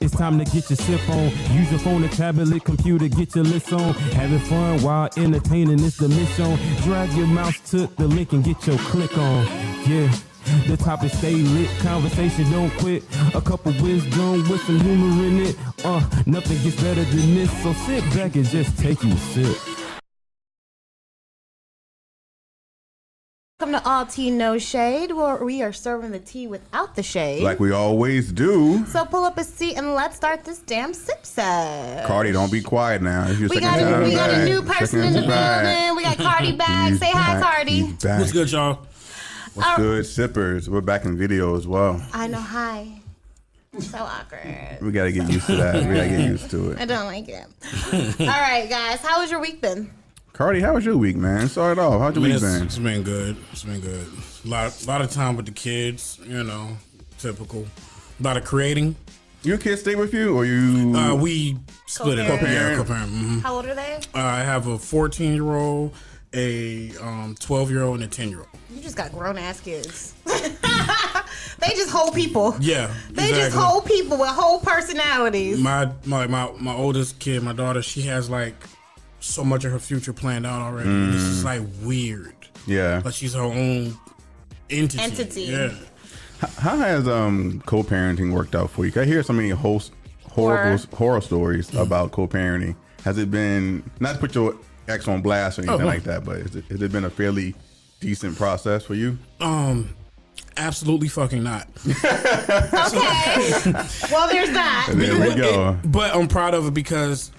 It's time to get your sip on. Use your phone, a tablet, computer, get your list on. Having fun while entertaining is the mission. Drag your mouse to the link and get your click on. Yeah. The topic stay lit, conversation don't quit. A couple wisdom with some humor in it. Nothing gets better than this. So sit back and just take you a sip. Welcome to All Tea No Shade, where we are serving the tea without the shade. Like we always do. So pull up a seat and let's start this damn sip set. Cardi, don't be quiet now. We got a new person in the building. We got Cardi back. Say hi, Cardi. What's good, y'all? What's good, sippers? We're back in video as well. I know, hi. So awkward. We gotta get used to that. We gotta get used to it. I don't like it. All right, guys. How has your week been? Cardi, how was your week, man? Start it off. How's your week been? It's been good. It's been good. A lot of time with the kids, you know, typical. A lot of creating. Your kids stay with you, or you? We split it up. Yeah, co-parent. Mm-hmm. How old are they? I have a 14-year-old, a 12-year-old, and a 10-year-old. You just got grown-ass kids. They just whole people. Yeah, They just whole people with whole personalities. My oldest kid, my daughter, she has like so much of her future planned out already. This is like weird. Yeah. But she's her own entity. Yeah. How has co-parenting worked out for you? I hear so many horror stories about co-parenting. Has it been, not to put your ex on blast or anything like that, but has it been a fairly decent process for you? Absolutely fucking not. Okay. Well, there's that. There we go. But I'm proud of it because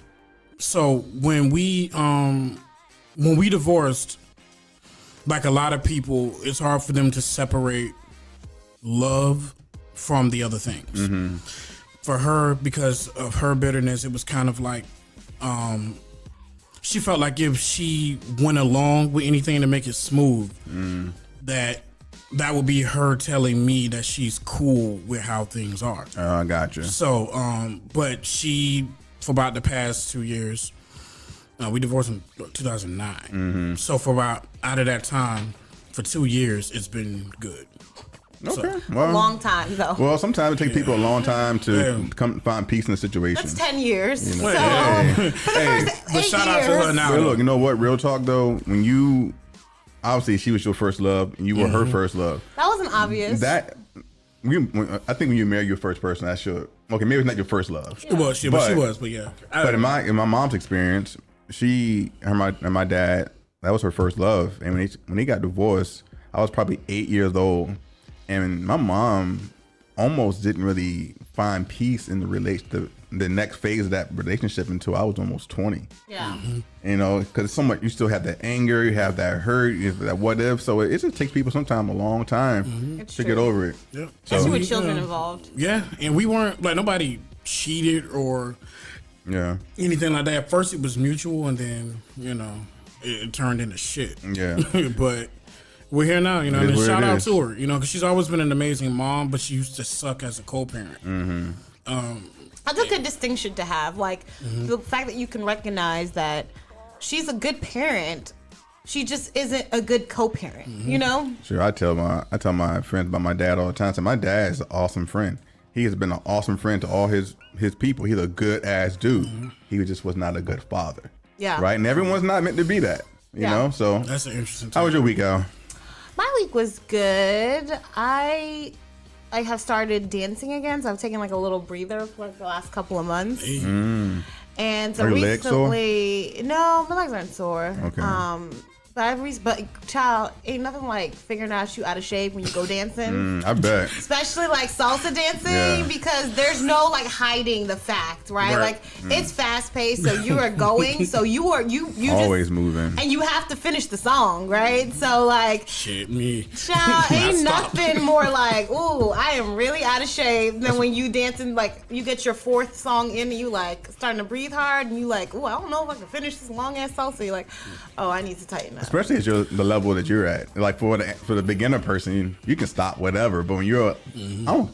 so when we divorced, like a lot of people, it's hard for them to separate love from the other things. Mm-hmm. For her, because of her bitterness, it was kind of like she felt like if she went along with anything to make it smooth, that would be her telling me that she's cool with how things are. I gotcha. So, but she, for about the past 2 years, we divorced in 2009. Mm-hmm. So for about, out of that time, for 2 years, it's been good. Okay. So, a long time, though. Well, sometimes it takes people a long time to come find peace in a situation. That's 10 years. You know? So, for the first 8 shout out years. to her now. But look, you know what? Real talk, though, when you, obviously she was your first love and you were her first love. That wasn't obvious. I think when you marry your first person, that's your, okay, maybe it's not your first love. Yeah. Well, she was, but yeah. But in my mom's experience, my dad, that was her first love. And when they got divorced, I was probably 8 years old. And my mom almost didn't really find peace in the next phase of that relationship until I was almost 20. Yeah. Mm-hmm. You know, because so much, you still have that anger, you have that hurt, you have that what if. So it just takes people sometimes a long time to get over it. Yeah. Especially with children involved. Yeah, and we weren't, like, nobody cheated or anything like that. At first it was mutual, and then, you know, it turned into shit. Yeah. But we're here now, you know, and shout out to her, you know, because she's always been an amazing mom, but she used to suck as a co-parent. Mm-hmm. That's a good distinction to have. Like, the fact that you can recognize that she's a good parent, she just isn't a good co-parent, you know? Sure, I tell my friends about my dad all the time. So my dad is an awesome friend. He has been an awesome friend to all his people. He's a good ass dude. He just was not a good father. Yeah. Right? And everyone's not meant to be that, you know? So that's an interesting How was your week, Al? My week was good. I have started dancing again, so I've taken like a little breather for like the last couple of months. And so Are your legs sore? No, my legs aren't sore. Okay. But child, ain't nothing like figuring out you out of shape when you go dancing. I bet. Especially like salsa dancing, because there's no like hiding the fact, right? Like it's fast paced, so you are going, so you always just moving, and you have to finish the song, right? So like, shit, me, child, ain't nothing more like, ooh, I am really out of shape than when you dancing, like you get your fourth song in and you like starting to breathe hard and you like, ooh, I don't know if I can finish this long ass salsa. You're like, oh, I need to tighten up. Especially at the level that you're at. Like for the beginner person, you can stop whatever. But when you're,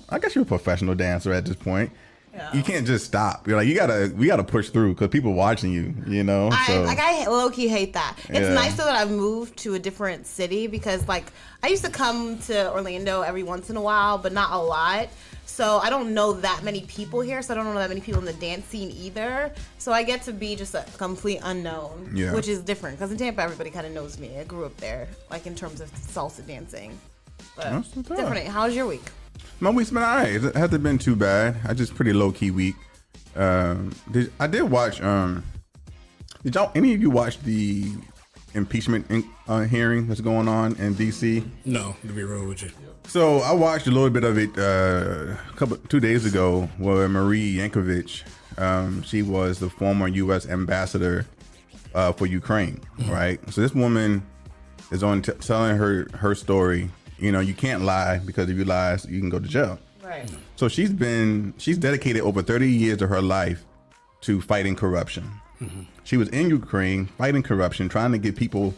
I guess you're a professional dancer at this point. Yeah. You can't just stop. You're like, we gotta push through because people watching you. You know. I low key hate that. It's nice though that I've moved to a different city because like I used to come to Orlando every once in a while, but not a lot. So I don't know that many people here. So I don't know that many people in the dance scene either. So I get to be just a complete unknown, which is different. Because in Tampa, everybody kind of knows me. I grew up there, like in terms of salsa dancing. But different. How's your week? My week's been all right. It hasn't been too bad. I just pretty low key week. I did watch. Did y'all any of you watch the impeachment hearing that's going on in DC? No, to be real with you. So I watched a little bit of it 2 days ago, where Marie Yankovic, she was the former U.S. ambassador for Ukraine, right? So this woman is on telling her story. You know, you can't lie, because if you lie, you can go to jail. Right. So she's dedicated over 30 years of her life to fighting corruption. Mm-hmm. She was in Ukraine fighting corruption, trying to get people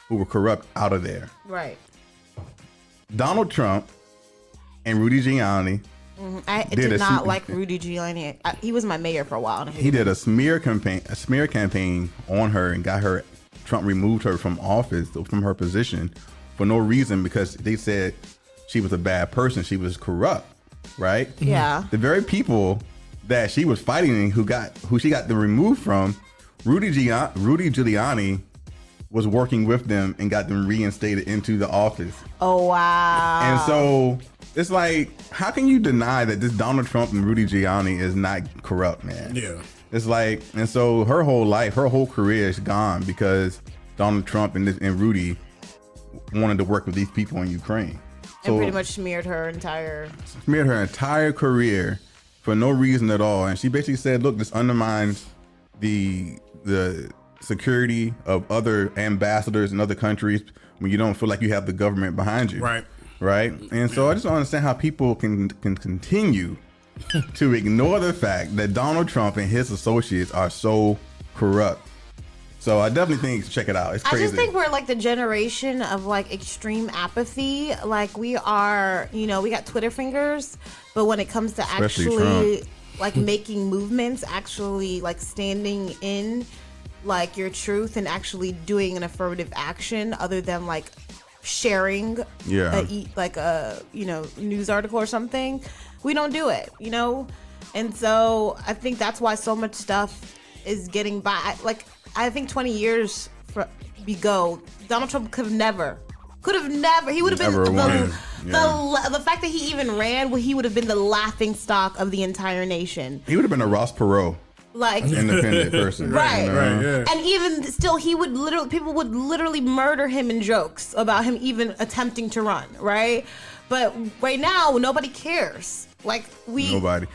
who were corrupt out of there. Right. Donald Trump and Rudy Giuliani. Mm-hmm. I did not like Rudy Giuliani. He was my mayor for a while. He did a smear campaign on her and got her. Trump removed her from office, from her position, for no reason, because they said she was a bad person. She was corrupt, right? Yeah. The very people that she was fighting, who she got them removed from, Rudy Giuliani was working with them and got them reinstated into the office. Oh, wow. And so it's like, how can you deny that this Donald Trump and Rudy Giuliani is not corrupt, man? Yeah. It's like, and so her whole life, her whole career is gone because Donald Trump and Rudy wanted to work with these people in Ukraine. And pretty much smeared her entire career for no reason at all. And she basically said, look, this undermines the security of other ambassadors in other countries when you don't feel like you have the government behind you. Right. And so I just don't understand how people can continue to ignore the fact that Donald Trump and his associates are so corrupt. So I definitely think, check it out. It's crazy. I just think we're like the generation of like extreme apathy. Like we are, we got Twitter fingers, but when it comes to actually like making movements, actually like standing in like your truth and actually doing an affirmative action other than like sharing a news article or something, we don't do it, and so I think that's why so much stuff is getting by. Like I think 20 years ago, Donald Trump could have never, he would have been the fact that he even ran, he would have been the laughing stock of the entire nation. He would have been a Ross Perot. Like independent person, right? And even still, people would literally murder him in jokes about him even attempting to run, right? But right now, nobody cares. Like nobody.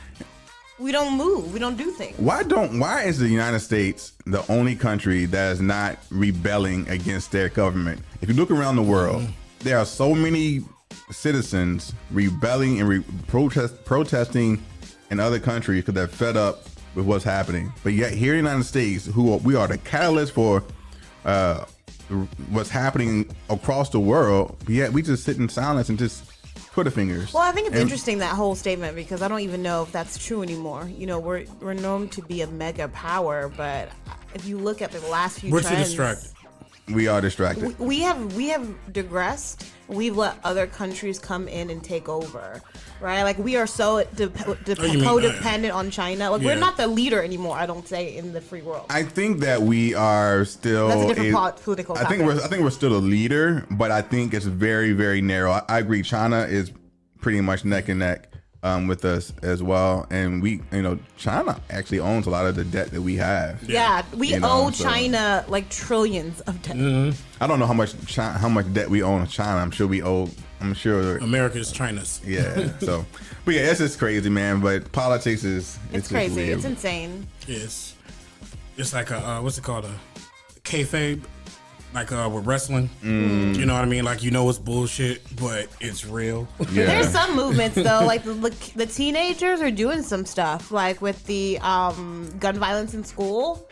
We don't move. We don't do things. Why is the United States the only country that is not rebelling against their government? If you look around the world, there are so many citizens rebelling and protesting in other countries because they're fed up with what's happening. But yet here in the United States, we are the catalyst for what's happening across the world, yet we just sit in silence and just Twitter fingers. Well, I think it's interesting, that whole statement, because I don't even know if that's true anymore. We're known to be a mega power, but if you look at the last few trends, we're too distracted. We are distracted. We have digressed. We've let other countries come in and take over, right? Like we are so codependent on China. Like we're not the leader anymore. I don't say in the free world. I think that we are still. That's a different political topic. I think we're still a leader, but I think it's very, very narrow. I agree. China is pretty much neck and neck with us as well, and China actually owns a lot of the debt that we have. Yeah, we owe China like trillions of debt. I don't know how much debt we owe China. I'm sure America's China's. Yeah. So, but yeah, it's just crazy, man. But politics it's crazy. Weird. It's insane. It's like a what's it called, a kayfabe. Like with wrestling, you know what I mean? Like, it's bullshit, but it's real. Yeah. There's some movements though, like the teenagers are doing some stuff, like with the gun violence in school.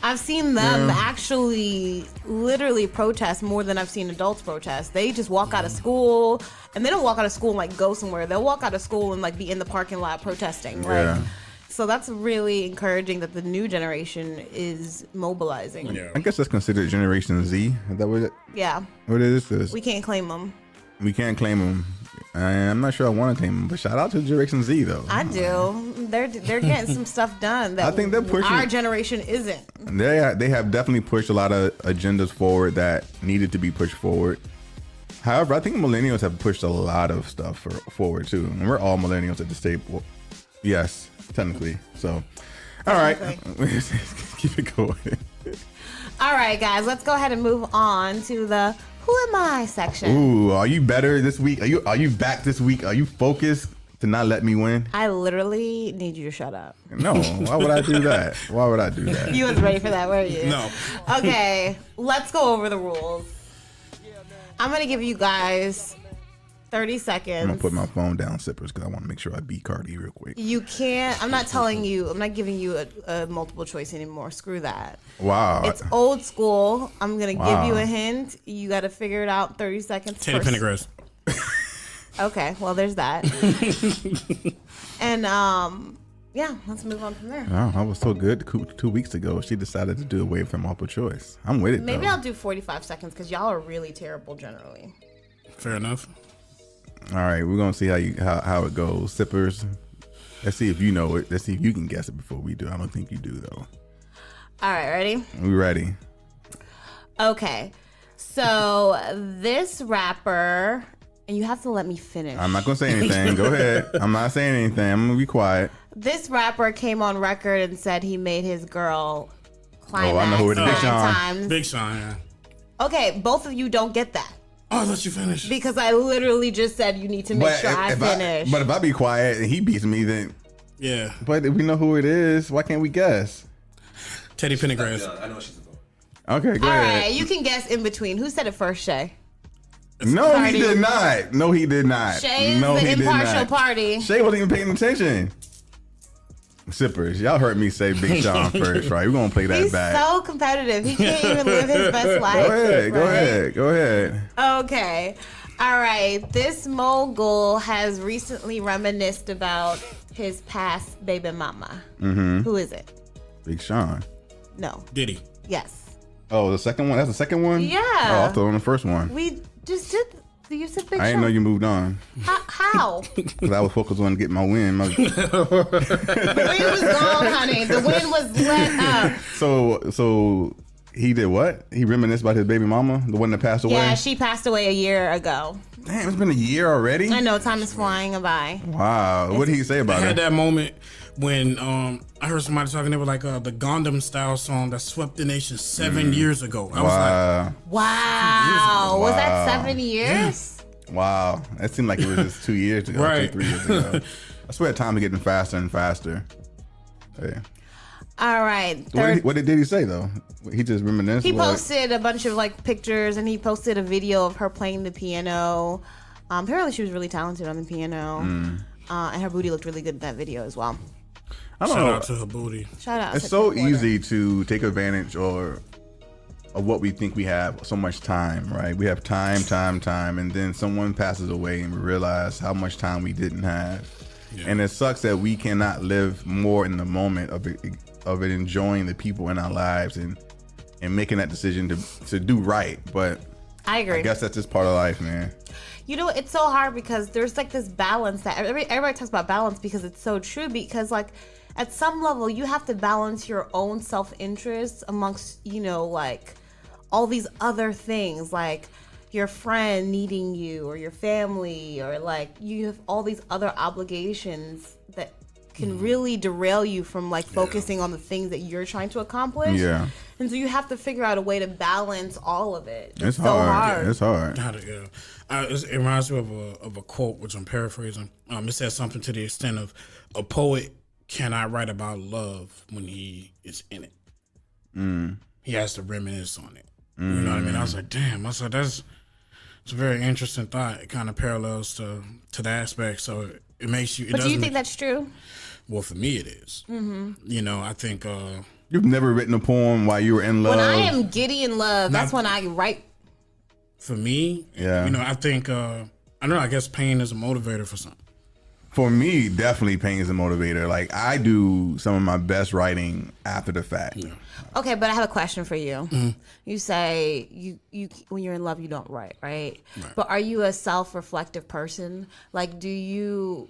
I've seen them actually literally protest more than I've seen adults protest. They just walk out of school, and they don't walk out of school and like go somewhere. They'll walk out of school and like be in the parking lot protesting. Like, so that's really encouraging that the new generation is mobilizing. Yeah. I guess that's considered Generation Z. Is that what it? Yeah. What is this? We can't claim them. We can't claim them. I'm not sure I want to claim them, but shout out to Generation Z though. I do. They're getting some stuff done that I think they're pushing. Our generation isn't. They have definitely pushed a lot of agendas forward that needed to be pushed forward. However, I think millennials have pushed a lot of stuff forward too, and we're all millennials at this table. Yes, technically. So, all right, keep it going. All right, guys, let's go ahead and move on to the Who Am I section. Ooh, are you better this week? Are you back this week? Are you focused to not let me win? I literally need you to shut up. No, why would I do that? Why would I do that? You was ready for that, weren't you? No. Okay, let's go over the rules. I'm going to give you guys 30 seconds. I'm going to put my phone down, Sippers, because I want to make sure I beat Cardi real quick. You can't, I'm not giving you a multiple choice anymore. Screw that. Wow. It's old school. I'm going to give you a hint. You got to figure it out 30 seconds. Teddy Pendergrass. Okay, well, there's that. And, yeah, let's move on from there. Oh, I was so good 2 weeks ago. She decided to do away from multiple choice. I'm with it, Maybe though. I'll do 45 seconds because y'all are really terrible generally. Fair enough. All right, we're gonna see how it goes. Sippers, let's see if you know it. Let's see if you can guess it before we do. I don't think you do though. All right, ready? We ready? Okay, so this rapper, and you have to let me finish. I'm not gonna say anything. Go ahead. I'm not saying anything. I'm gonna be quiet. This rapper came on record and said he made his girl climax I know who it is. Big 9 Sean. times. Big Sean, yeah. Okay, both of you don't get that. Oh, I'll let you finish. Because I literally just said you need to make sure I finish. But if I be quiet and he beats me, then Yeah. but if we know who it is, why can't we guess? Teddy Pendergrass. I know she's a phone. Okay, go All ahead. right, you can guess in between. Who said it first, Shay? No, Cardi. he did not. No, he did not. Shay is no, the he did impartial not. party. Shay wasn't even paying attention. Sippers, y'all heard me say Big Sean first, right? We're gonna play that He's back. so competitive. He can't even live his best life. Go right? ahead. Okay. All right. This mogul has recently reminisced about his past baby mama. Mm-hmm. Who is it? Big Sean. No. Diddy. Yes. Oh, the second one? That's the second one? Yeah. Oh, I thought on the first one. We just did. You said Big I didn't know Sean. you moved on. How? Because I was focused on getting my win. The wind was gone, honey. The wind was let up. So he did what? He reminisced about his baby mama, the one that passed away? Yeah, she passed away a year ago. Damn, it's been a year already? I know, time is flying by. Wow. What did he say I about had it? that moment when I heard somebody talking. They were like the Gundam style song that swept the nation 7 years ago. I was like, Wow. Was that Wow. 7 years? Wow. That seemed like it was just 2 years ago, Right. 3 years ago. I swear time is getting faster and faster. Yeah. All right. What did he say though? He just reminisced. He like- posted a bunch of like pictures, and he posted a video of her playing the piano. Apparently, she was really talented on the piano, and her booty looked really good in that video as well. I don't shout know. out to her booty. Shout out! It's to so the reporter. easy to take advantage of what we think we have so much time, right? We have time, and then someone passes away and we realize how much time we didn't have. Yeah. And it sucks that we cannot live more in the moment of it enjoying the people in our lives and making that decision to do right. But I agree. I guess that's just part of life, man. You know, it's so hard because there's like this balance that everybody talks about balance because it's so true. Because like at some level, you have to balance your own self-interest amongst, you know, like all these other things, like your friend needing you or your family, or like you have all these other obligations that can really derail you from like focusing on the things that you're trying to accomplish. Yeah. And so you have to figure out a way to balance all of it. It's so hard. It's hard. It reminds me of a quote, which I'm paraphrasing. It says something to the extent of, "A poet cannot write about love when he is in it. He has to reminisce on it." You know what I mean? I was like, damn. I said, it's a very interesting thought. It kind of parallels to that aspect. So it makes you. But do you think that's true? Well, for me, it is. Mm-hmm. You know, I think. You've never written a poem while you were in love? When I am giddy in love, that's when I write. For me, Yeah. you know, I think. I don't know. I guess pain is a motivator for something. For me, definitely pain is a motivator. Like, I do some of my best writing after the fact. Yeah. Okay, but I have a question for you. Mm-hmm. You say you when you're in love, you don't write, right? But are you a self-reflective person? Like, are you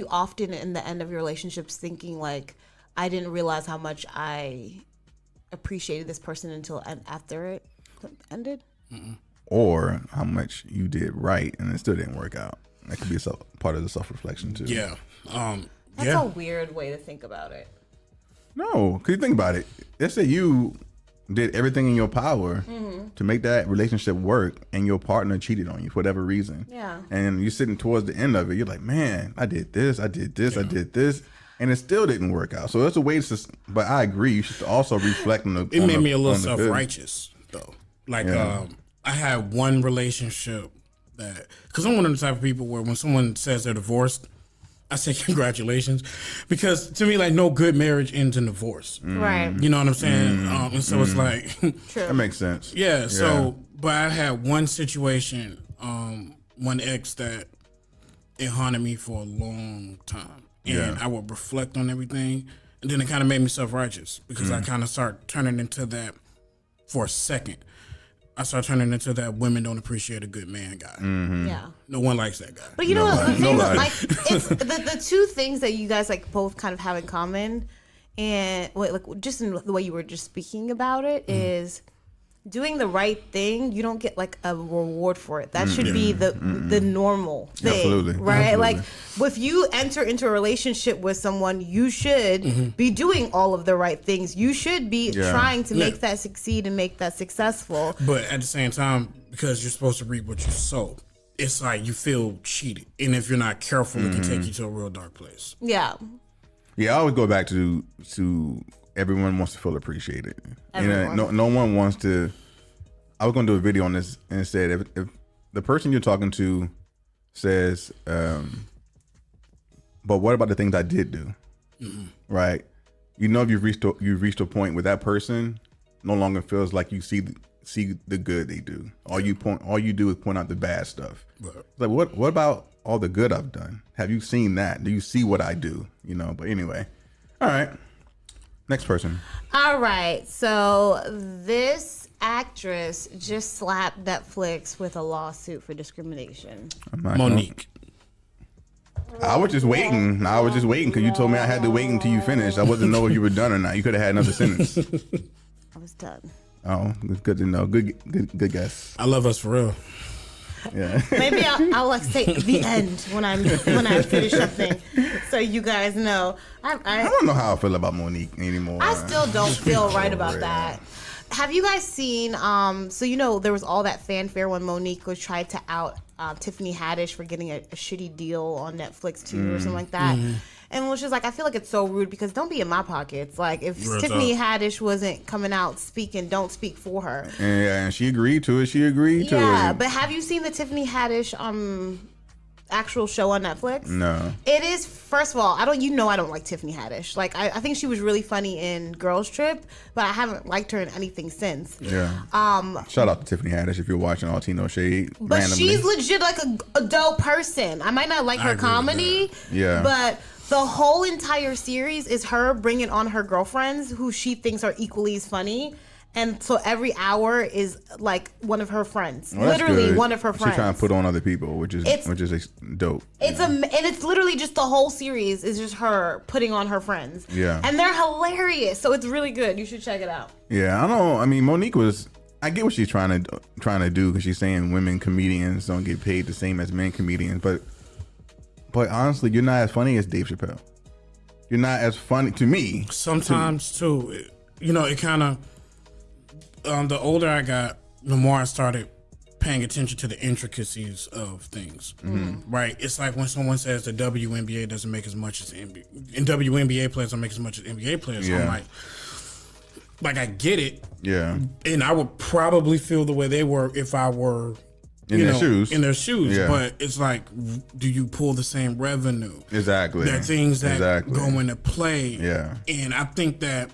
often in the end of your relationships thinking like, I didn't realize how much I appreciated this person until after it ended? Mm-mm. Or how much you did right and it still didn't work out. That could be part of the self-reflection too. Yeah. That's a weird way to think about it. No, because you think about it. Let's say you did everything in your power to make that relationship work and your partner cheated on you for whatever reason. Yeah. And you're sitting towards the end of it. You're like, man, I did this, I did this, I did this. And it still didn't work out. So that's a way to, but I agree. You should also reflect on the. It made me a little self-righteous though. Like, I had one relationship because I'm one of the type of people where when someone says they're divorced, I say congratulations, because to me, like, no good marriage ends in divorce. Right. You know what I'm saying? And so it's like, true. That makes sense. Yeah. So, but I had one situation, one ex that it haunted me for a long time, and I would reflect on everything, and then it kind of made me self-righteous because I kind of start turning into that for a second. I start turning into that women don't appreciate a good man guy. Mm-hmm. Yeah. No one likes that guy. But you know what? The thing, like, it's the two things that you guys like both kind of have in common, and like just in the way you were just speaking about it is doing the right thing. You don't get like a reward for it. That should be the normal thing. Absolutely. Right? Absolutely. Like, if you enter into a relationship with someone, you should be doing all of the right things. You should be trying to make that succeed and make that successful. But at the same time, because you're supposed to reap what you sow, it's like you feel cheated. And if you're not careful, it can take you to a real dark place. Yeah. Yeah, I always go back to everyone wants to feel appreciated. Everyone. No one wants to. I was going to do a video on this and said if the person you're talking to says, but what about the things I did do? Right? You know, if you've reached a point where that person no longer feels like you see the good they do. All you do is point out the bad stuff. Right. Like what about all the good I've done? Have you seen that? Do you see what I do? You know. But anyway, all right. Next person. All right. So this actress just slapped Netflix with a lawsuit for discrimination. Monique. I was just waiting because you told me I had to wait until you finished. I wasn't know if you were done or not. You could have had another sentence. I was done. Oh, it's good to know. Good guess. I love us for real. Yeah. Maybe I'll like say the end when I finish something, so you guys know. I don't know how I feel about Monique anymore. I still don't feel right about that. Have you guys seen? So you know there was all that fanfare when Monique was tried to out Tiffany Haddish for getting a shitty deal on Netflix too or something like that. And was just like, I feel like it's so rude because don't be in my pockets. Like, if Tiffany Haddish wasn't coming out speaking, don't speak for her. Yeah, and she agreed to it. Yeah, but have you seen the Tiffany Haddish actual show on Netflix? No. It is, first of all, I don't like Tiffany Haddish. Like, I think she was really funny in Girls Trip, but I haven't liked her in anything since. Yeah. Shout out to Tiffany Haddish if you're watching All Tea No Shade. But randomly. she's legit like a dope person. I might not like her comedy, but the whole entire series is her bringing on her girlfriends who she thinks are equally as funny. And so every hour is like one of her friends, literally one of her friends. She's trying to put on other people, which is dope. And it's literally just the whole series is just her putting on her friends. Yeah, and they're hilarious. So it's really good. You should check it out. Yeah, I mean, Monique was. I get what she's trying to do because she's saying women comedians don't get paid the same as men comedians, but honestly, you're not as funny as Dave Chappelle. You're not as funny to me. Sometimes too, you know, it kind of. The older I got, the more I started paying attention to the intricacies of things. Right? It's like when someone says the WNBA doesn't make as much as the NBA, and WNBA players don't make as much as NBA players. Yeah. I'm like I get it. Yeah. And I would probably feel the way they were if I were in their shoes. Yeah. But it's like, do you pull the same revenue? Exactly. There are things that go into play. Yeah. And I think that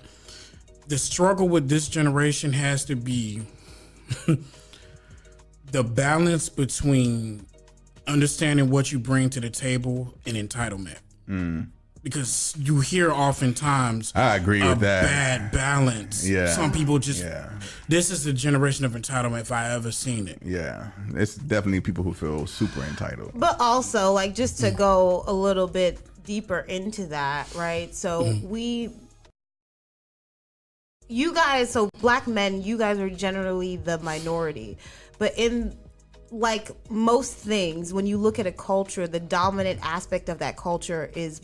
the struggle with this generation has to be the balance between understanding what you bring to the table and entitlement. Because you hear oftentimes I agree with that. Bad balance. Yeah. Some people just this is the generation of entitlement if I ever seen it. Yeah. It's definitely people who feel super entitled. But also, like, just to go a little bit deeper into that, right? So you guys, so black men, you guys are generally the minority. But in like most things, when you look at a culture, the dominant aspect of that culture is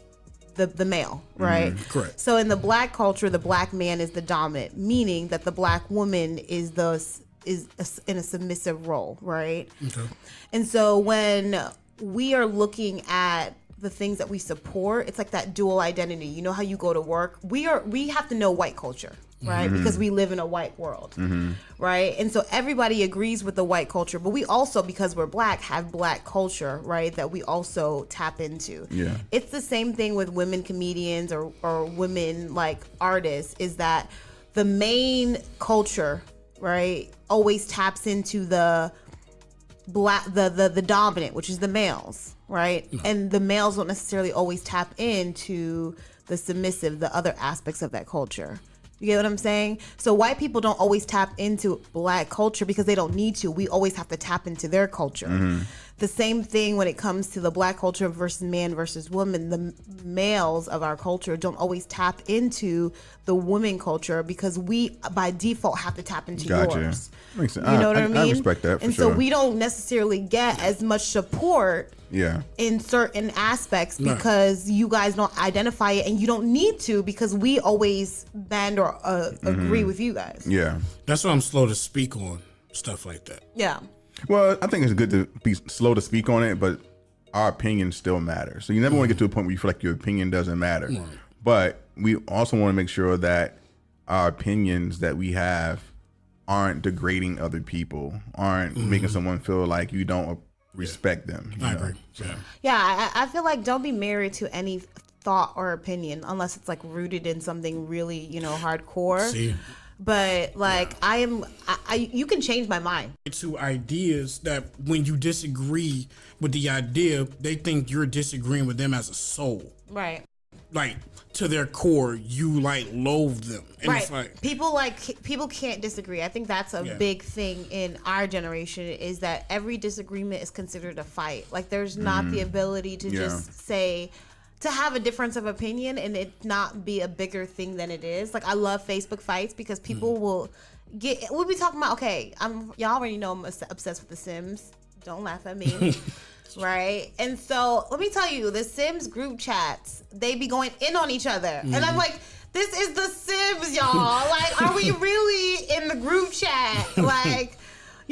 the male, right? Correct. So in the black culture, the black man is the dominant, meaning that the black woman is in a submissive role, right? Okay. And so when we are looking at the things that we support, it's like that dual identity. You know how you go to work? We have to know white culture, right? Because we live in a white world, right? And so everybody agrees with the white culture, but we also, because we're black, have black culture, right? That we also tap into. Yeah. It's the same thing with women comedians or women like artists, is that the main culture, right, always taps into the black, the dominant, which is the males, right? And the males don't necessarily always tap into the submissive, the other aspects of that culture. You get what I'm saying? So white people don't always tap into black culture because they don't need to. We always have to tap into their culture. The same thing when it comes to the black culture versus man versus woman. The males of our culture don't always tap into the woman culture because we, by default, have to tap into yours. Makes sense. You know what I mean? I respect that for and sure. so we don't necessarily get as much support in certain aspects because you guys don't identify it, and you don't need to because we always band or agree with you guys. Yeah. That's why I'm slow to speak on stuff like that. Yeah. Well, I think it's good to be slow to speak on it, but our opinion still matters. So you never want to get to a point where you feel like your opinion doesn't matter. Right. But we also want to make sure that our opinions that we have aren't degrading other people, aren't making someone feel like you don't respect them. I agree. Yeah, I feel like don't be married to any thought or opinion unless it's like rooted in something really, hardcore. See? But like you can change my mind. To ideas that when you disagree with the idea, they think you're disagreeing with them as a soul. Right. Like to their core, you like loathe them. And right. It's like people can't disagree. I think that's a big thing in our generation, is that every disagreement is considered a fight. Like there's not the ability to just say, to have a difference of opinion and it not be a bigger thing than it is. Like I love Facebook fights because people we'll be talking about, okay, y'all already know I'm obsessed with The Sims. Don't laugh at me. Right? And so let me tell you, the Sims group chats, they be going in on each other. And I'm like, this is The Sims, y'all. Like, are we really in the group chat? Like,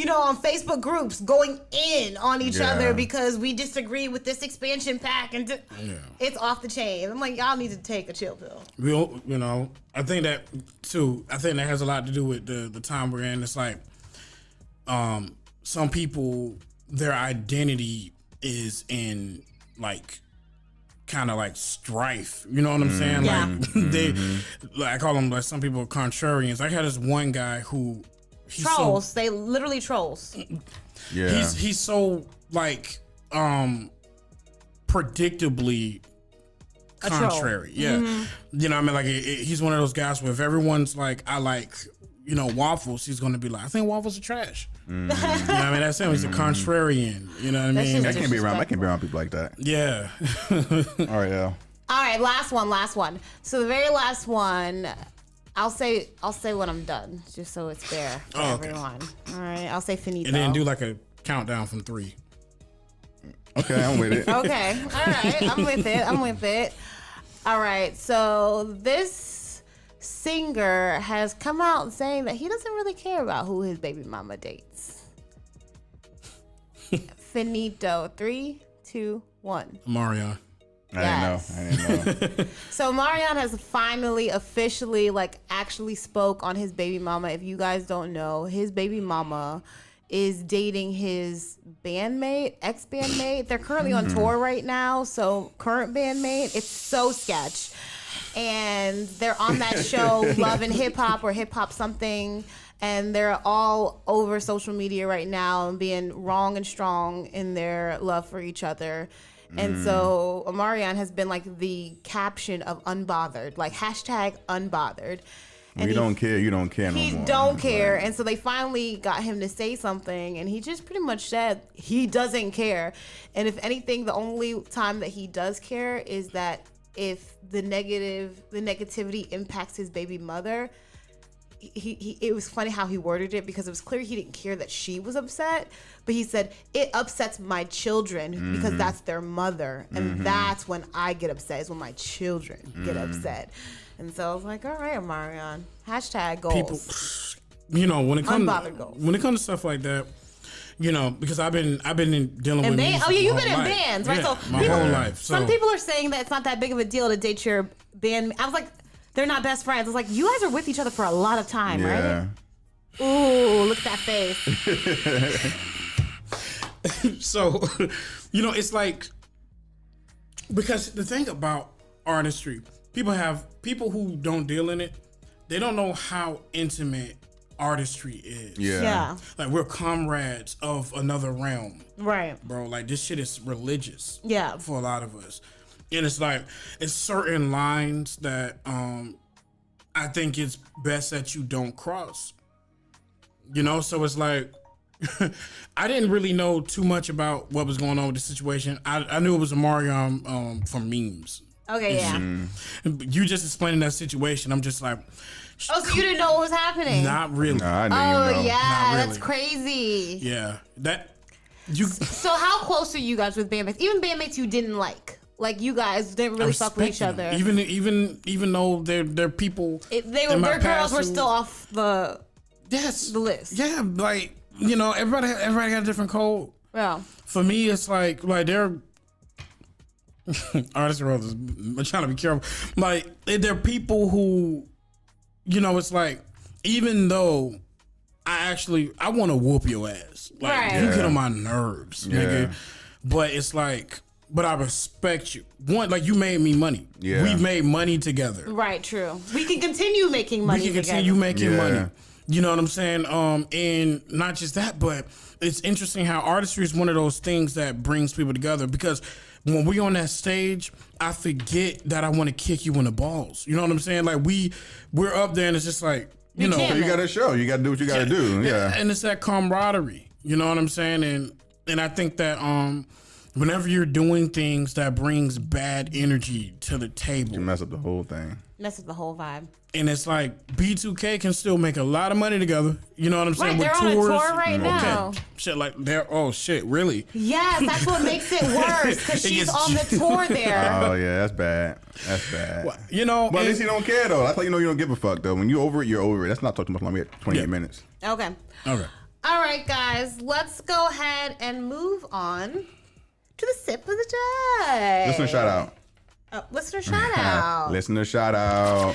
on Facebook groups going in on each other because we disagree with this expansion pack, and it's off the chain. I'm like, y'all need to take a chill pill. I think that too. I think that has a lot to do with the time we're in. It's like, some people, their identity is in like kind of like strife. You know what I'm saying? Yeah. Like I call them, like, some people are contrarians. I had this one guy who. Trolls. They literally trolls. Yeah. He's so like predictably contrary. Yeah. You know what I mean? Like he's one of those guys where if everyone's like, I like, waffles, he's gonna be like, I think waffles are trash. You know what I mean? That's him. He's a contrarian. You know what I mean? I can't be around people like that. Yeah. All right, yeah. All right, last one. So the very last one, I'll say when I'm done, just so it's fair for everyone. All right, I'll say finito. And then do like a countdown from 3. Okay, I'm with it. Okay, all right, I'm with it. All right, so this singer has come out saying that he doesn't really care about who his baby mama dates. Finito. 3, 2, 1. Marion. I didn't know. So Marion has finally officially actually spoke on his baby mama. If you guys don't know, his baby mama is dating his bandmate, ex-bandmate. They're currently on tour right now. So current bandmate, it's so sketch. And they're on that show, Love and Hip Hop or Hip Hop something. and they're all over social media right now and being wrong and strong in their love for each other. And so Omarion has been like the caption of unbothered, like hashtag unbothered. And you don't care no more. He don't care. And so they finally got him to say something, and he just pretty much said he doesn't care. And if anything, the only time that he does care is that if the negativity impacts his baby mother. It was funny how he worded it, because it was clear he didn't care that she was upset, but he said it upsets my children because that's their mother, and that's when I get upset, is when my children get upset. And so I was like, all right, Omarion, hashtag goals. People, when it comes Unbothered goals. When it comes to stuff like that, because I've been dealing with music. Oh yeah, you've my been whole in life. bands, right? Yeah, So my whole life. So. Some people are saying that it's not that big of a deal to date your band. I was like, they're not best friends. I was like, you guys are with each other for a lot of time, right? Ooh, look at that face. So, it's like, because the thing about artistry, people who don't deal in it, they don't know how intimate artistry is. Yeah. Like, we're comrades of another realm. Right. Bro, like, this shit is religious. Yeah. For a lot of us. And it's like, it's certain lines that I think it's best that you don't cross. So it's like, I didn't really know too much about what was going on with the situation. I knew it was Omarion from memes. Okay, yeah. You just explaining that situation, I'm just like... Oh, so you didn't know what was happening? Not really. No, I didn't even know. Yeah, Not really. that's crazy. Yeah. So how close are you guys with bandmates? Even bandmates you didn't like? Like, you guys didn't really fuck with each other. Even though they're people... Their girls were still off the list. Yeah, like, everybody had a different code. Yeah. For me, it's like they're... Artists are others. I'm trying to be careful. Like, they're people who, it's like, even though I want to whoop your ass. Like, right. You get on my nerves, nigga. But it's like... But I respect you. One, like, you made me money. Yeah. We made money together. Right, true. We can continue making money together. We can continue making money. You know what I'm saying? And not just that, but it's interesting how artistry is one of those things that brings people together, because when we on that stage, I forget that I want to kick you in the balls. You know what I'm saying? Like, we're up there and it's just like, So you got to show. You got to do what you got to do. Yeah. And it's that camaraderie. You know what I'm saying? And I think that whenever you're doing things that brings bad energy to the table, you mess up the whole thing. Mess up the whole vibe. And it's like, B2K can still make a lot of money together. You know what I'm saying? Right, they're on a tour right now. Shit, like, really? Yes, that's what makes it worse, because she's on the tour there. Oh, yeah, that's bad. Well, but at least you don't care, though. That's how you know you don't give a fuck, though. When you're over it, you're over it. That's not talking about long. We had 28 minutes. Okay. All right, guys. Let's go ahead and move on to the sip of the day. Listener shout out. Listener shout out. Listener shout out.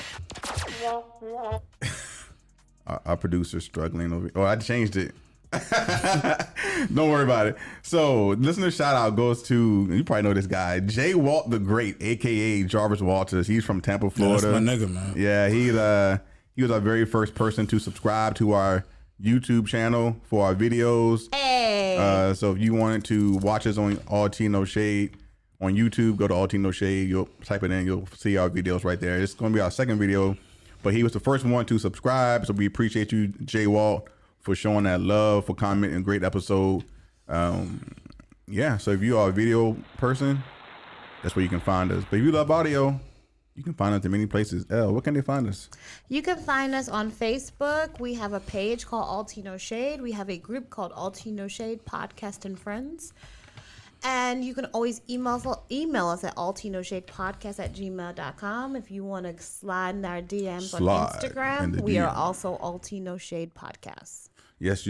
Our producer's struggling over. Oh, I changed it. Don't worry about it. So, listener shout out goes to, you probably know this guy, J. Walt the Great, aka Jarvis Walters. He's from Tampa, Florida. That's my nigga, man. Yeah, he was our very first person to subscribe to our YouTube channel for our videos. Hey. So if you wanted to watch us on All Tea No Shade on YouTube, go to All Tea No Shade. You'll type it in. You'll see our videos right there. It's going to be our second video, but he was the first one to subscribe. So we appreciate you, J. Walt, for showing that love, for commenting. Great episode. Yeah. So if you are a video person, that's where you can find us. But if you love audio, you can find us in many places. Where can they find us? You can find us on Facebook. We have a page called All Tea No Shade. We have a group called All Tea No Shade Podcast and Friends. And you can always email us at allteenoshadepodcast@gmail.com. If you want to slide in our DMs on Instagram, we are also All Tea No Shade Podcast. Yes.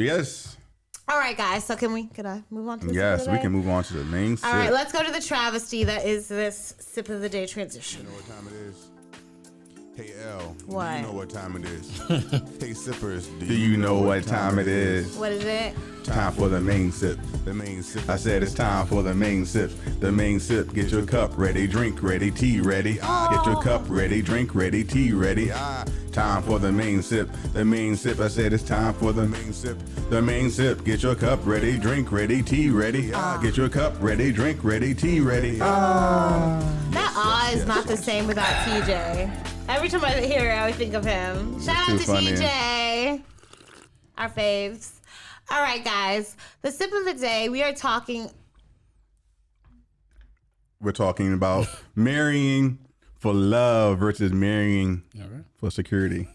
All right, guys. So can I move on to the sip of the Yes, day? we can move on to the main sip. All right, let's go to the travesty that is this sip of the day transition. You know what time it is? Hey, L. What? Do you know what time it is? Hey, sippers. Do you know what time it is? What is it? Time for the main sip. The main sip. I said it's time for the main sip. The main sip. Get your cup ready, drink ready, tea ready. Get your cup ready, drink ready, tea ready. time for the main sip. The main sip, I said it's time for the main sip. The main sip, get your cup ready, drink ready, tea ready. Get your cup ready, drink ready, tea ready. That is not the same without TJ. Every time I hear it, I always think of him. Shout out to TJ. Our faves. All right, guys. The sip of the day, we're talking about marrying for love versus marrying for security.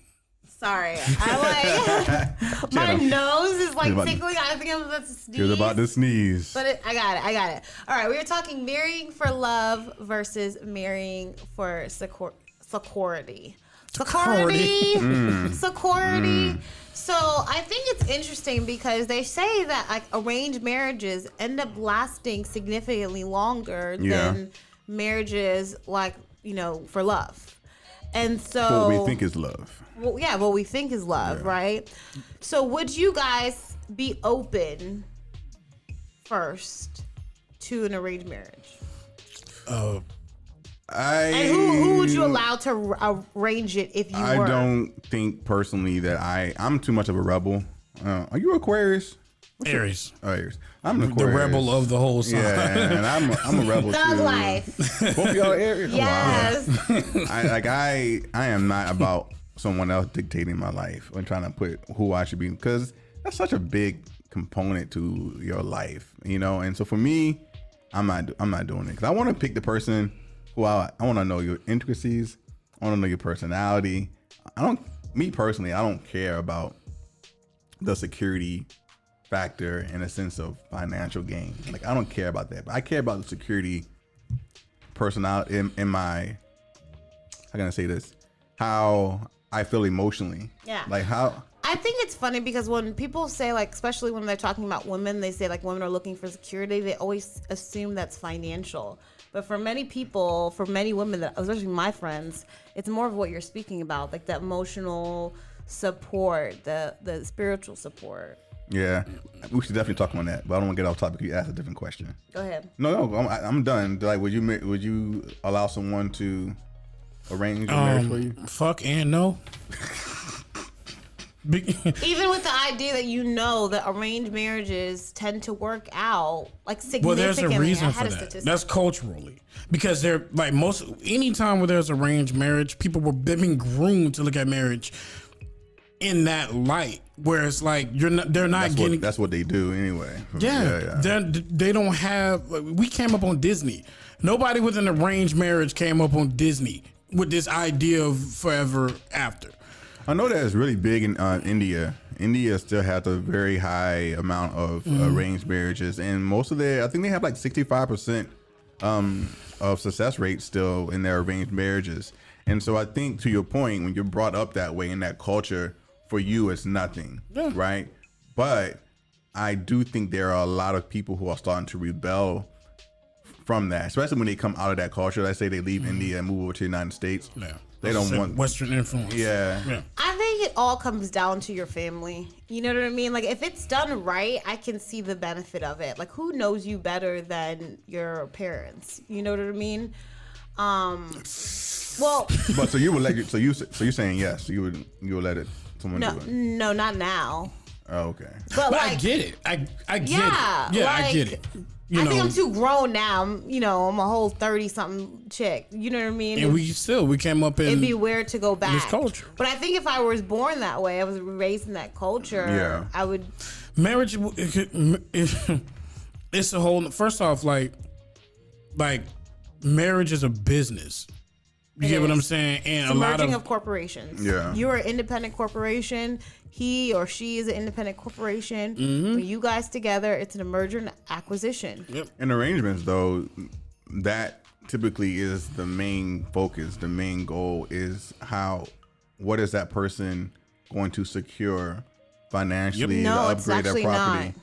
Sorry. I like my nose is like tickling. I think I'm about to sneeze. She was about to sneeze. But I got it. All right, we were talking marrying for love versus marrying for security. Security. So I think it's interesting because they say that like arranged marriages end up lasting significantly longer than marriages like, for love. And so what we think is love. Well, yeah, what we think is love, right? So would you guys be open first to an arranged marriage? And who would you allow to arrange it if you were? I don't think personally that I'm too much of a rebel. Are you Aquarius? Aries. Aries. I'm an The Aquarius. rebel of the whole sign. Yeah, and I'm a rebel Thug too. life. Both of y'all are Aries? Yes. I am not about someone else dictating my life or trying to put who I should be, because that's such a big component to your life, and so for me, I'm not doing it because I want to pick the person who I want to know your intricacies. I want to know your personality. Me personally, I don't care about the security factor in a sense of financial gain. Like, I don't care about that, but I care about the security personality in my, how can I say this? How I feel emotionally. Yeah. Like how. I think it's funny because when people say, like, especially when they're talking about women, they say like women are looking for security. They always assume that's financial. But for many people, for many women, especially my friends, it's more of what you're speaking about, like the emotional support, the spiritual support. Yeah, we should definitely talk on that, but I don't want to get off topic. You asked a different question. Go ahead. No, I'm done. Like, would you allow someone to arrange a marriage for you? Fuck and no. Even with the idea that arranged marriages tend to work out like significantly. Well, there's a reason for that. That's culturally, because they're like anytime where there's arranged marriage, they've been groomed to look at marriage in that light, where it's like that's what they do anyway. Yeah. They don't have. We came up on Disney. Nobody with an arranged marriage came up on Disney with this idea of forever after. I know that it's really big in India. India still has a very high amount of arranged marriages, and most of I think they have like 65% of success rate still in their arranged marriages. And so I think, to your point, when you're brought up that way in that culture, for you it's nothing, right? But I do think there are a lot of people who are starting to rebel from that, especially when they come out of that culture. Let's say they leave India and move over to the United States. Yeah. They don't want Western influence. Yeah. I think it all comes down to your family. You know what I mean? Like, if it's done right, I can see the benefit of it. Like, who knows you better than your parents? You know what I mean? Well, but so you would let so you're saying yes? You would let it someone do it? No, not now. Oh, okay. But I get it. I get it. Yeah, like, I get it. I think I'm too grown now. I'm a whole 30-something chick. You know what I mean? And we came up in. It'd be weird to go back. This culture. But I think if I was born that way, I was raised in that culture. I would. Marriage, it's a whole. First off, like marriage is a business. You get what I'm saying? And it's a merging of corporations. Yeah. You're an independent corporation. He or she is an independent corporation. When you guys together, it's an merger and acquisition. Yep. In arrangements, though, that typically is the main focus. The main goal is what is that person going to secure financially to upgrade their property? Not.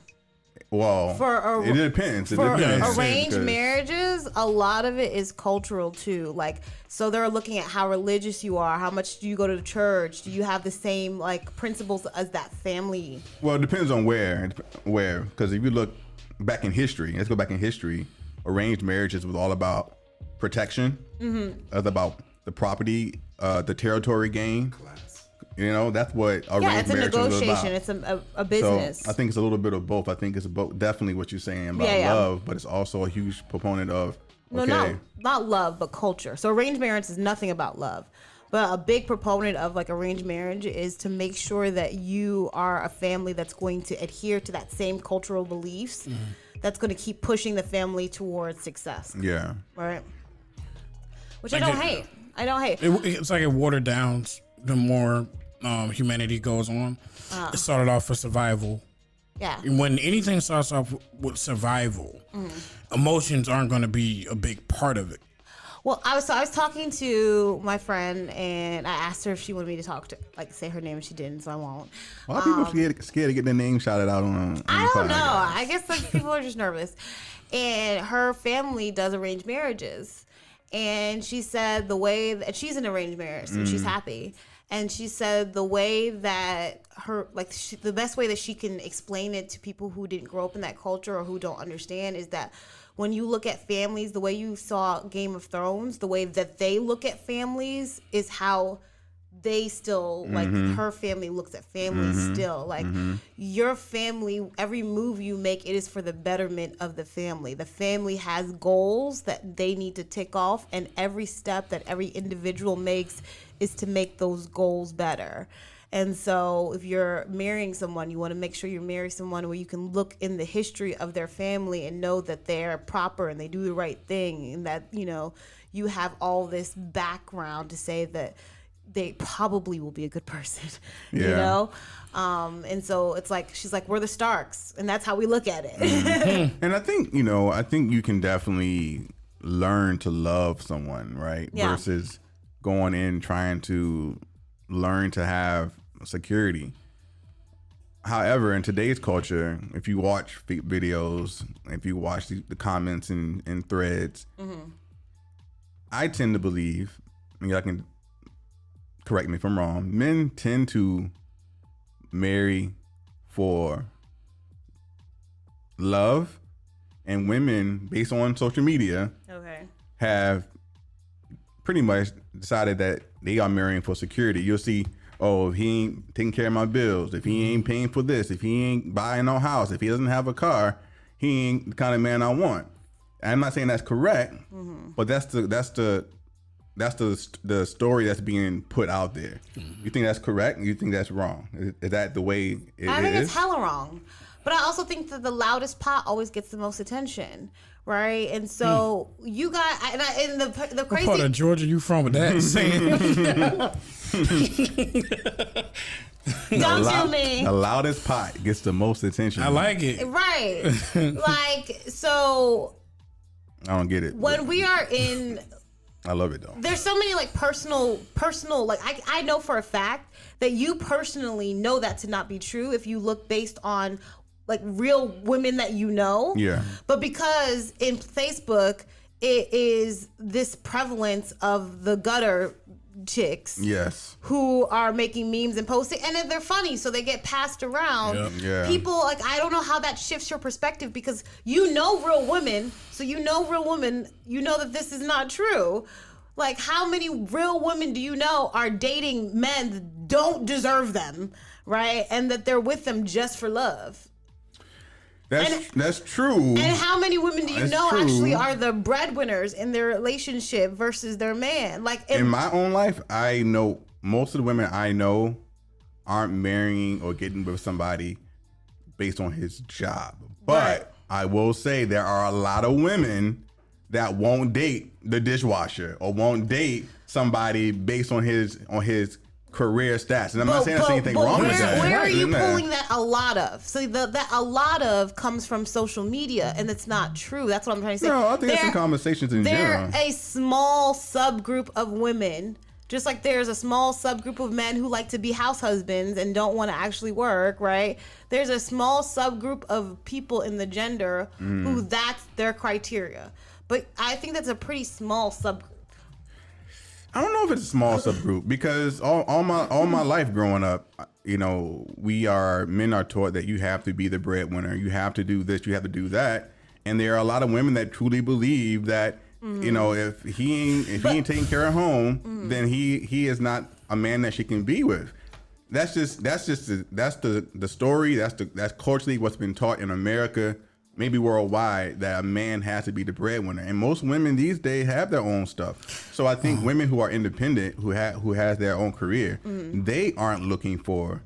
Well, it depends. For arranged marriages, a lot of it is cultural too. Like, so they're looking at how religious you are, how much do you go to the church, do you have the same like principles as that family? Well, it depends on where. Because if you look back in history, let's go back in history. Arranged marriages was all about protection. It was about the property, the territory gain. You know, that's what it's a negotiation. It's a business. So I think it's a little bit of both. I think it's definitely what you're saying about love, but it's also a huge proponent of not love, but culture. So arranged marriage is nothing about love, but a big proponent of like arranged marriage is to make sure that you are a family that's going to adhere to that same cultural beliefs. That's going to keep pushing the family towards success. Yeah. Right. Which I don't hate. It's like it watered down the more humanity goes on. It started off for survival. Yeah. When anything starts off with survival, emotions aren't going to be a big part of it. Well, I was talking to my friend, and I asked her if she wanted me to say her name, and she didn't, so I won't. Why are people scared to get their name shouted out on I don't know. I guess like, people are just nervous. And her family does arranged marriages. And she said the way that she's in arranged marriage, so she's happy. And she said the way that the best way that she can explain it to people who didn't grow up in that culture or who don't understand is that when you look at families, the way you saw Game of Thrones, the way that they look at families is how they still, like, her family looks at families still. Like, your family, every move you make, it is for the betterment of the family. The family has goals that they need to tick off, and every step that every individual makes is to make those goals better. And so if you're marrying someone, you want to make sure you marry someone where you can look in the history of their family and know that they're proper and they do the right thing, and that, you know, you have all this background to say that they probably will be a good person, you know? And so it's like, she's like, we're the Starks, and that's how we look at it. And I think you can definitely learn to love someone, right? Yeah. Versus going in trying to learn to have security. However, in today's culture, if you watch videos, if you watch the comments in threads, I tend to believe, I can correct me if I'm wrong, men tend to marry for love, and women, based on social media, have pretty much decided that they are marrying for security. You'll see, if he ain't taking care of my bills, if he ain't paying for this, if he ain't buying no house, if he doesn't have a car, he ain't the kind of man I want. I'm not saying that's correct, but that's the story that's being put out there. You think that's correct? You think that's wrong? Is that the way it is? I think it's hella wrong. But I also think that the loudest pot always gets the most attention, right? And so you got, and the crazy. What part of Georgia you from with that saying? Don't tell me. The loudest pot gets the most attention. I like it. Right. Like, so. I don't get it. When we are in. I love it though. There's so many like personal, like I know for a fact that you personally know that to not be true if you look based on like real women that you know. Yeah. But because in Facebook, it is this prevalence of the gutter chicks. Yes. Who are making memes and posting, and then they're funny, so they get passed around. Yep. Yeah. People, like, I don't know how that shifts your perspective, because you know real women, so you know real women, you know that this is not true. Like, how many real women do you know are dating men that don't deserve them, right? And that they're with them just for love. That's true. And how many women do you know actually are the breadwinners in their relationship versus their man? Like in my own life, I know most of the women I know aren't marrying or getting with somebody based on his job. But I will say there are a lot of women that won't date the dishwasher or won't date somebody based on his career stats. And I'm not saying there's anything wrong with that. Where are you pulling that a lot of? So that a lot of comes from social media, and it's not true. That's what I'm trying to say. No, I think it's some conversations in general. They're a small subgroup of women, just like there's a small subgroup of men who like to be house husbands and don't want to actually work, right? There's a small subgroup of people in the gender who that's their criteria. But I think that's a pretty small subgroup. I don't know if it's a small subgroup, because all my life growing up, men are taught that you have to be the breadwinner, you have to do this, you have to do that, and there are a lot of women that truly believe that if he ain't taking care of home, then he is not a man that she can be with. that's the story. That's culturally what's been taught in America, maybe worldwide, that a man has to be the breadwinner. And most women these days have their own stuff. So I think women who are independent, who has their own career, they aren't looking for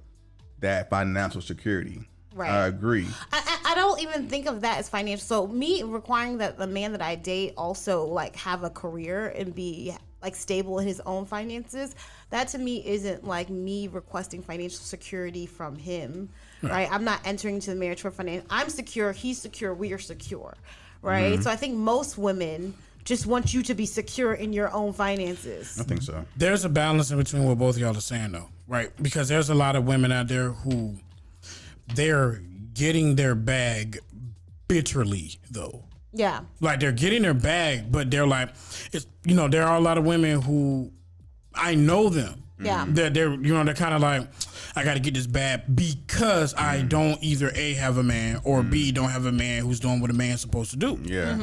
that financial security. Right. I agree. I don't even think of that as financial. So me requiring that the man that I date also like have a career and be like stable in his own finances, that to me isn't like me requesting financial security from him, right? I'm not entering into the marriage for financial. I'm secure, he's secure, we are secure, right? So I think most women just want you to be secure in your own finances. I think so. There's a balance in between what both of y'all are saying, though, right? Because there's a lot of women out there who they're getting their bag bitterly, though. Yeah. Like they're getting their bag, but they're like, it's, you know, there are a lot of women who I know them. Yeah. They're they're kind of like, I got to get this bag because I don't either A, have a man, or B, don't have a man who's doing what a man's supposed to do. Yeah.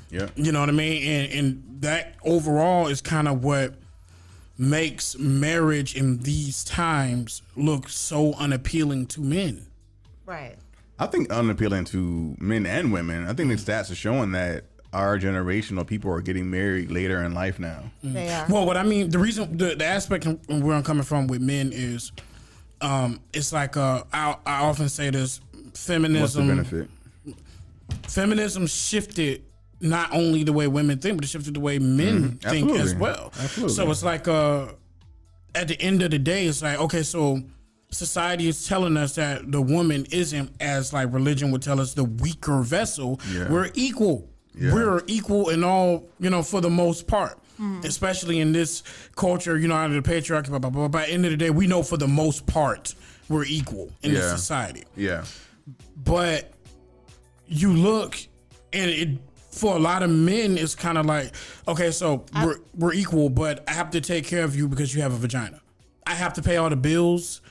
Yeah. You know what I mean? And that overall is kind of what makes marriage in these times look so unappealing to men. Right. I think unappealing to men and women. I think the stats are showing that our generation of people are getting married later in life now. They are. Well, what I mean, the reason, the aspect where I'm coming from with men is, it's like I often say this: feminism. What's the benefit? Feminism shifted not only the way women think, but it shifted the way men think as well. Absolutely. So it's like at the end of the day, it's like, okay, so society is telling us that the woman isn't, as like religion would tell us, the weaker vessel. Yeah. We're equal. Yeah. We're equal in all, you know, for the most part. Especially in this culture, you know, under the patriarchy, blah, blah, blah. By the end of the day, we know for the most part we're equal in this society. Yeah. But you look, and it for a lot of men, it's kind of like, okay, so we're equal, but I have to take care of you because you have a vagina. I have to pay all the bills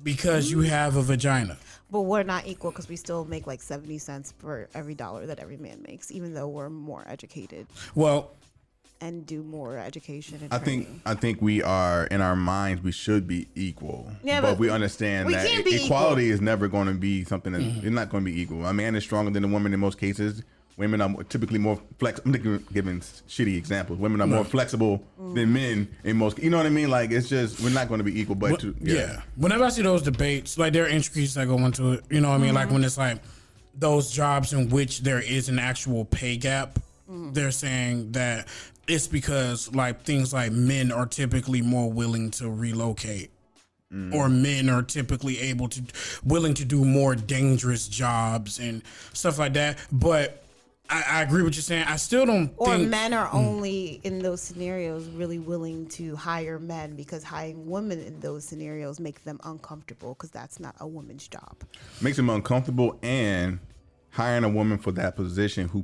because you have a vagina. But we're not equal because we still make like 70 cents for every dollar that every man makes, even though we're more educated. Well, and do more education and I think we are, in our minds, we should be equal. Yeah, but we understand that equality is never going to be something that it's not going to be equal. A man is stronger than a woman in most cases. Women are typically more flexible. I'm giving shitty examples. Women are more flexible than men in most. You know what I mean? Like, it's just, we're not going to be equal. But whenever I see those debates, like, there are intricacies that go into it. You know what I mean? Like, when it's like those jobs in which there is an actual pay gap, they're saying that it's because like things like men are typically more willing to relocate. Or men are typically willing to do more dangerous jobs and stuff like that. But I agree with you saying. I still don't or think... men are only in those scenarios really willing to hire men, because hiring women in those scenarios make them uncomfortable, because that's not a woman's job. Makes them uncomfortable, and hiring a woman for that position who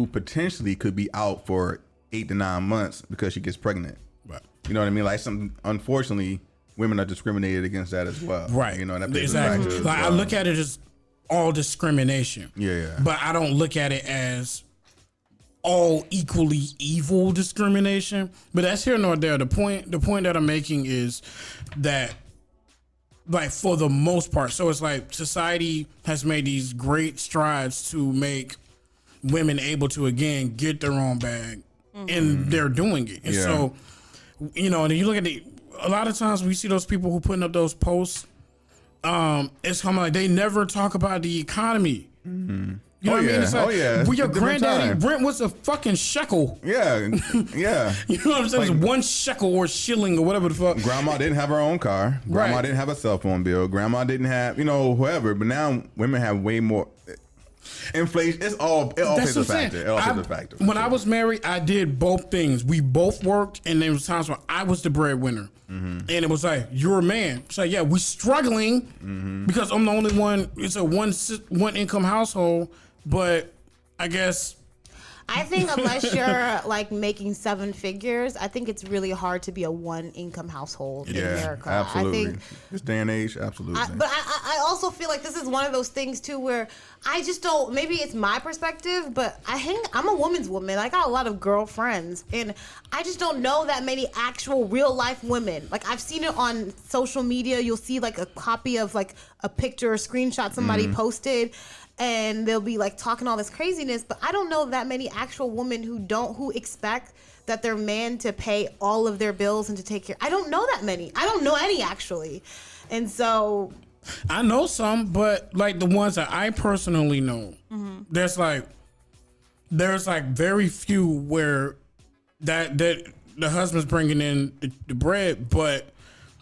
potentially could be out for 8 to 9 months because she gets pregnant. Right. You know what I mean? Like, unfortunately, women are discriminated against that as well. Right. You know, that exactly. Like, I look at it as all discrimination. Yeah. But I don't look at it as all equally evil discrimination. But that's here nor there. The point that I'm making is that, like, for the most part, so it's like society has made these great strides to make women able to, again, get their own bag, and they're doing it. And so, you know, and you look at a lot of times we see those people who putting up those posts, it's kind of like they never talk about the economy. You know what I mean? It's like, well, your granddaddy rent was a fucking shekel. Yeah. You know what I'm saying? Like, it was 1 shekel or shilling or whatever the fuck. Grandma didn't have her own car. Grandma didn't have a cell phone bill. Grandma didn't have, whoever. But now women have way more. Inflation, it all plays a factor. It all plays a factor. When I was married, I did both things. We both worked, and there was times when I was the breadwinner. And it was like, you're a man. It's like, yeah, we're struggling because I'm the only one. It's a one income household, but I guess I think unless you're like making 7 figures, I think it's really hard to be a 1-income household in America. Absolutely. I think, this day and age, absolutely. But I also feel like this is one of those things too where I just don't. Maybe it's my perspective, but I'm a woman's woman. I got a lot of girlfriends, and I just don't know that many actual real life women. Like I've seen it on social media. You'll see like a copy of like a picture or screenshot somebody posted. And they'll be like talking all this craziness, but I don't know that many actual women who expect that their man to pay all of their bills and to take care. I don't know that many. I don't know any actually, and so I know some, but like the ones that I personally know, there's like very few where that the husband's bringing in the bread, but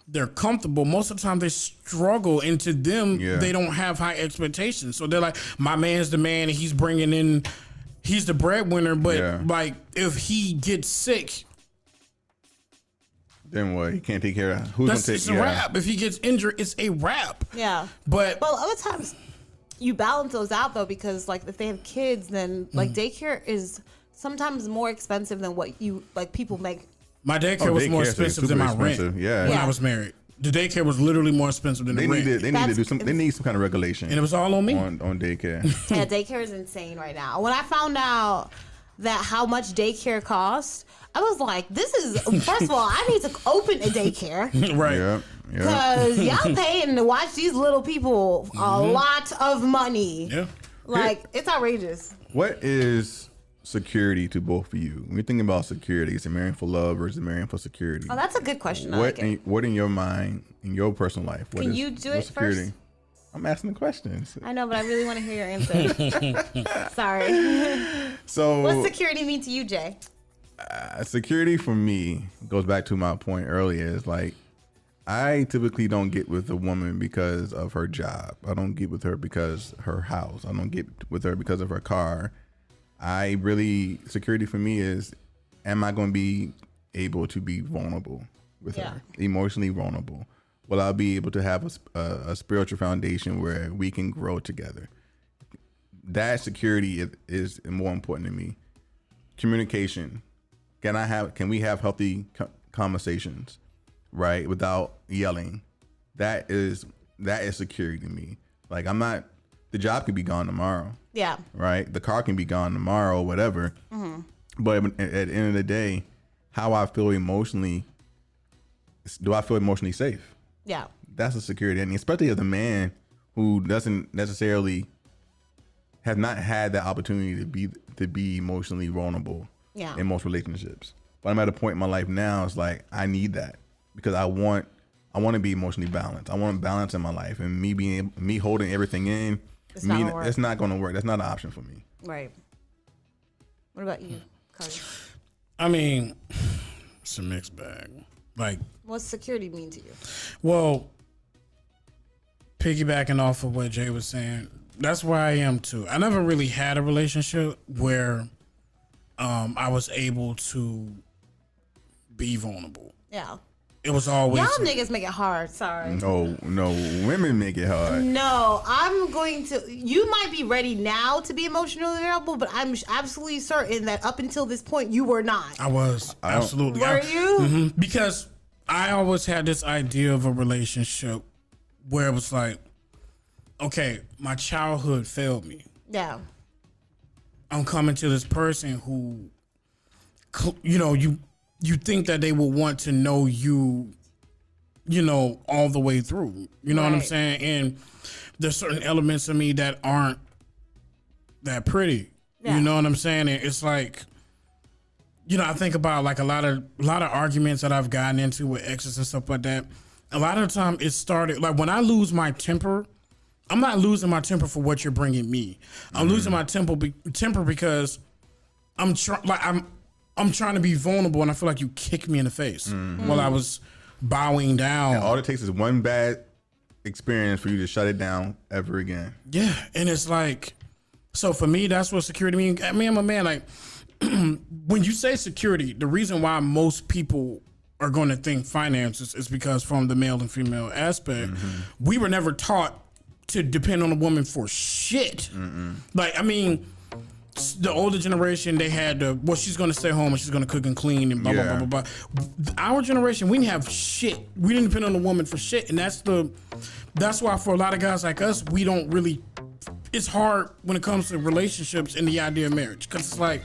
they're comfortable. Most of the time they struggle, and to them, they don't have high expectations. So they're like, my man's the man, and he's bringing in, he's the breadwinner. But like, if he gets sick, then what? He can't take care of who's going to take it's a wrap. If he gets injured, it's a wrap. Yeah. But well, other times you balance those out though, because like if they have kids, then like daycare is sometimes more expensive than what people make. My daycare was more expensive than my rent when I was married. The daycare was literally more expensive than the rent. They need some kind of regulation. And it was all on me. On daycare. Yeah, daycare is insane right now. When I found out that how much daycare costs, I was like, this is, first of all, I need to open a daycare. Right. Yeah. Because y'all paying to watch these little people a lot of money. Yeah. Like, it's outrageous. What is security to both of you? When you're thinking about security, is it marrying for love or is it marrying for security? Oh, that's a good question. What in your mind, in your personal life? Can you do it first? I'm asking the questions. I know, but I really want to hear your answer. Sorry. So, what security mean to you, Jay? Security for me goes back to my point earlier. Is like, I typically don't get with a woman because of her job. I don't get with her because her house. I don't get with her because of her car. Security for me is, am I going to be able to be vulnerable with her, emotionally vulnerable? Will I be able to have a spiritual foundation where we can grow together? That security is more important to me. Communication. Can we have healthy conversations, right? Without yelling. That is security to me. Like, the job could be gone tomorrow. Yeah. Right? The car can be gone tomorrow or whatever. Mm-hmm. But at the end of the day, how I feel emotionally, do I feel emotionally safe? Yeah. That's a security. And especially as a man who doesn't necessarily have not had that opportunity to be emotionally vulnerable in most relationships. But I'm at a point in my life now, it's like, I need that because I want to be emotionally balanced. I want balance in my life, and me holding everything in, it's not going to work. That's not an option for me. Right. What about you, Cardi? I mean, it's a mixed bag. Like, what's security mean to you? Well, piggybacking off of what Jay was saying, that's where I am too. I never really had a relationship where I was able to be vulnerable. Yeah. It was always y'all niggas make it hard. Sorry. No, women make it hard. No, I'm going to. You might be ready now to be emotionally available, but I'm absolutely certain that up until this point you were not. I was absolutely. Were you? Mm-hmm, because I always had this idea of a relationship where it was like, okay, my childhood failed me. Yeah. I'm coming to this person who, you think that they will want to know you, all the way through. You know what I'm saying? And there's certain elements of me that aren't that pretty. Yeah. You know what I'm saying? And it's like, I think about like a lot of arguments that I've gotten into with exes and stuff like that. A lot of the time it started, like when I lose my temper, I'm not losing my temper for what you're bringing me. I'm losing my temper because I'm trying to be vulnerable, and I feel like you kicked me in the face while I was bowing down. And all it takes is one bad experience for you to shut it down ever again. Yeah, and it's like, so for me, that's what security means. I mean, I'm a man. Like, when you say security, the reason why most people are going to think finances is because from the male and female aspect, we were never taught to depend on a woman for shit. Like, I mean, the older generation, they had she's gonna stay home and she's gonna cook and clean and blah blah blah blah blah. Our generation, we didn't have shit. We didn't depend on the woman for shit, and that's why for a lot of guys like us, we don't really. It's hard when it comes to relationships and the idea of marriage, because it's like